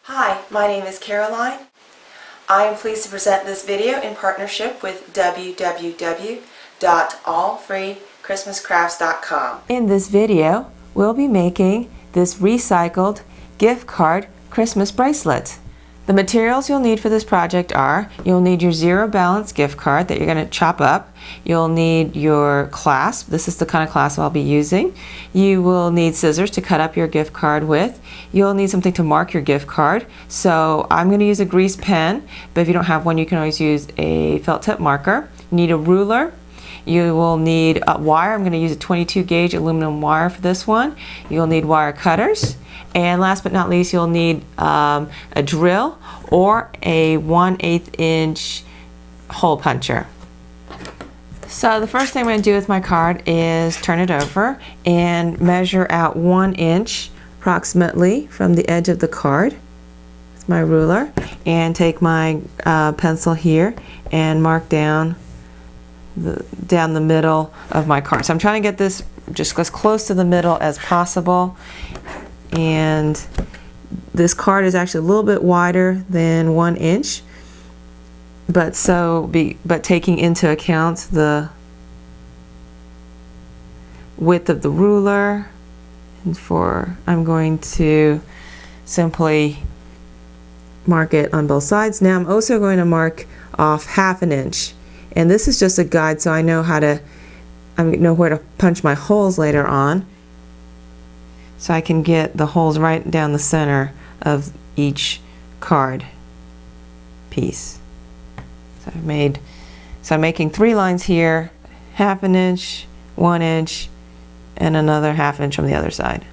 Hi, my name is Caroline. I am pleased to present this video in partnership with www.allfreechristmascrafts.com. In this video, we'll be making this recycled gift card Christmas bracelet. The materials you'll need for this project are, you'll need your zero balance gift card that you're going to chop up. You'll need your clasp. This is the kind of clasp I'll be using. You will need scissors to cut up your gift card with. You'll need something to mark your gift card. So I'm going to use a grease pen, but if you don't have one, you can always use a felt tip marker. You need a ruler. You will need a wire. I'm going to use a 22 gauge aluminum wire for this one. You'll need wire cutters. And last but not least, you'll need a drill or a 1/8 inch hole puncher. So the first thing I'm going to do with my card is turn it over and measure out 1 inch approximately from the edge of the card with my ruler, and take my pencil here and mark down the middle of my card. So I'm trying to get this just as close to the middle as possible. And this card is actually a little bit wider than 1 inch, but taking into account the width of the ruler, and I'm going to simply mark it on both sides. Now I'm also going to mark off 1/2 inch, and this is just a guide so I know where to punch my holes later on, so I can get the holes right down the center of each card piece. So I'm making 3 lines here, 1/2 inch, 1 inch, and another 1/2 inch from the other side.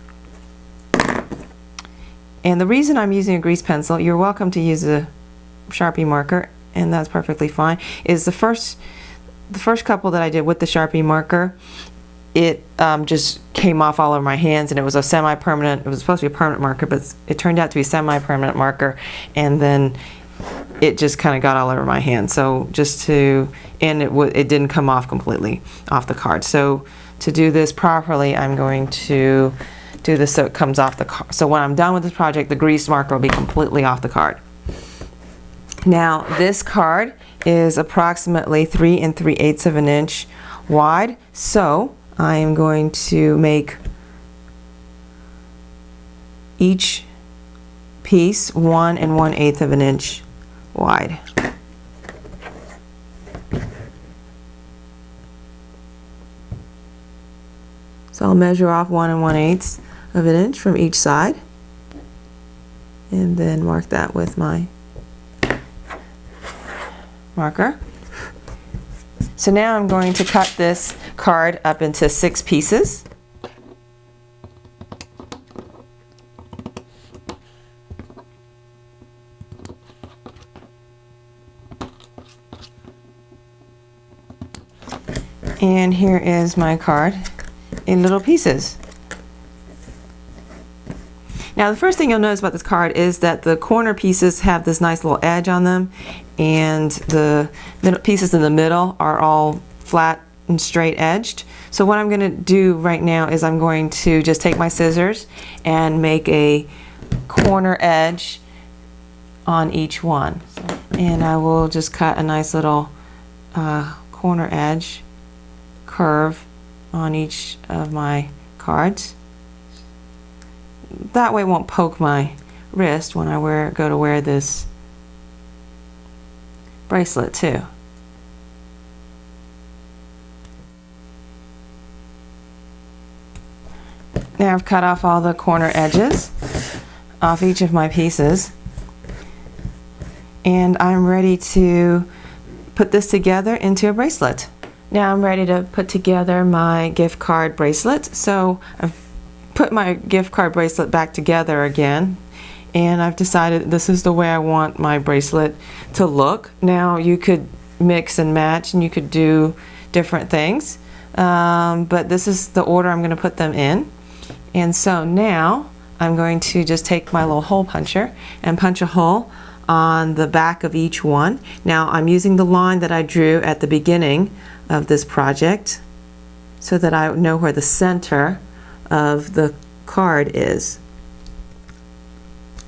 And the reason I'm using a grease pencil, you're welcome to use a Sharpie marker, and that's perfectly fine, is the first couple that I did with the Sharpie marker, it just came off all over my hands, and it was a semi-permanent, it was supposed to be a permanent marker, but it turned out to be a semi-permanent marker, and then it just kind of got all over my hand. So it didn't come off completely off the card. So to do this properly, I'm going to do this so it comes off the card. So when I'm done with this project, the grease marker will be completely off the card. Now this card is approximately 3 3/8 of an inch wide, so I am going to make each piece 1 1/8 of an inch wide. So I'll measure off 1 1/8 of an inch from each side, and then mark that with my marker. So now I'm going to cut this card up into 6 pieces. And here is my card in little pieces. Now the first thing you'll notice about this card is that the corner pieces have this nice little edge on them, and the pieces in the middle are all flat and straight edged. So what I'm going to do right now is I'm going to just take my scissors and make a corner edge on each one. And I will just cut a nice little corner edge curve on each of my cards. That way it won't poke my wrist when I go to wear this bracelet too. Now I've cut off all the corner edges off each of my pieces, and I'm ready to put this together into a bracelet. Now I'm ready to put together my gift card bracelet. So I've put my gift card bracelet back together again, and I've decided this is the way I want my bracelet to look. Now you could mix and match, and you could do different things, but this is the order I'm going to put them in. And so now I'm going to just take my little hole puncher and punch a hole on the back of each one. Now I'm using the line that I drew at the beginning of this project so that I know where the center of the card is.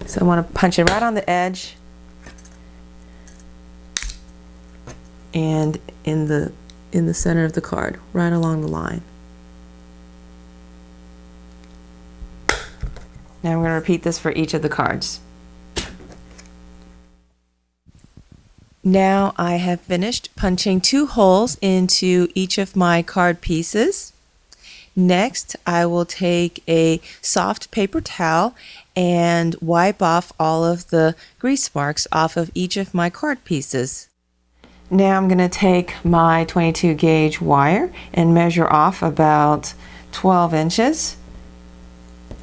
So I want to punch it right on the edge and in the center of the card, right along the line. Now I'm going to repeat this for each of the cards. Now I have finished punching 2 holes into each of my card pieces. Next, I will take a soft paper towel and wipe off all of the grease marks off of each of my card pieces. Now I'm going to take my 22 gauge wire and measure off about 12 inches.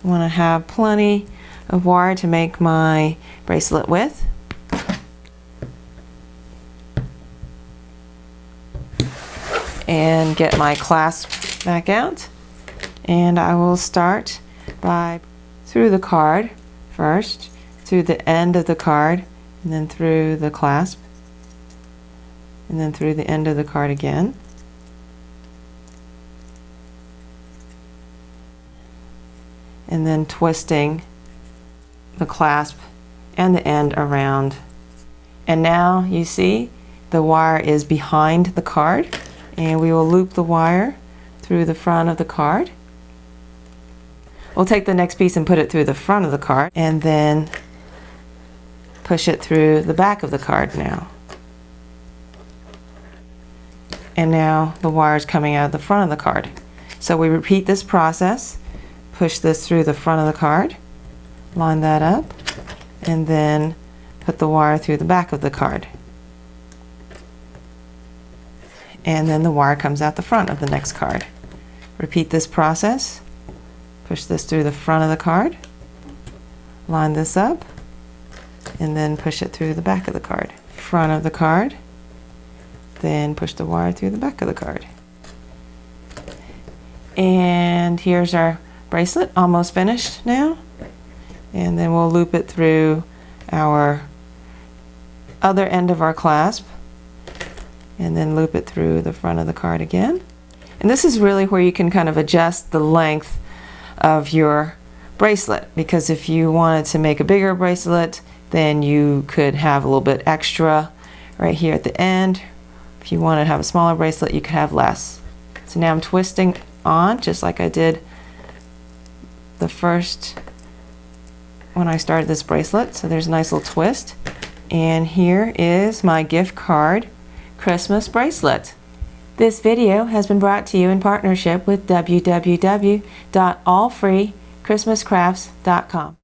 I want to have plenty of wire to make my bracelet with. And get my clasp back out. And I will start by through the card first, through the end of the card, and then through the clasp, and then through the end of the card again. And then twisting the clasp and the end around. And now you see the wire is behind the card, and we will loop the wire through the front of the card. We'll take the next piece and put it through the front of the card, and then push it through the back of the card now. And now the wire is coming out of the front of the card. So we repeat this process, push this through the front of the card, line that up, and then put the wire through the back of the card. And then the wire comes out the front of the next card. Repeat this process. Push this through the front of the card, line this up, and then push it through the back of the card. Front of the card, then push the wire through the back of the card. And here's our bracelet, almost finished now. And then we'll loop it through our other end of our clasp, and then loop it through the front of the card again. And this is really where you can kind of adjust the length of your bracelet, because if you wanted to make a bigger bracelet, then you could have a little bit extra right here at the end. If you wanted to have a smaller bracelet, you could have less. So now I'm twisting on just like I did the first when I started this bracelet. So there's a nice little twist, and here is my gift card Christmas bracelet. This video has been brought to you in partnership with www.allfreechristmascrafts.com.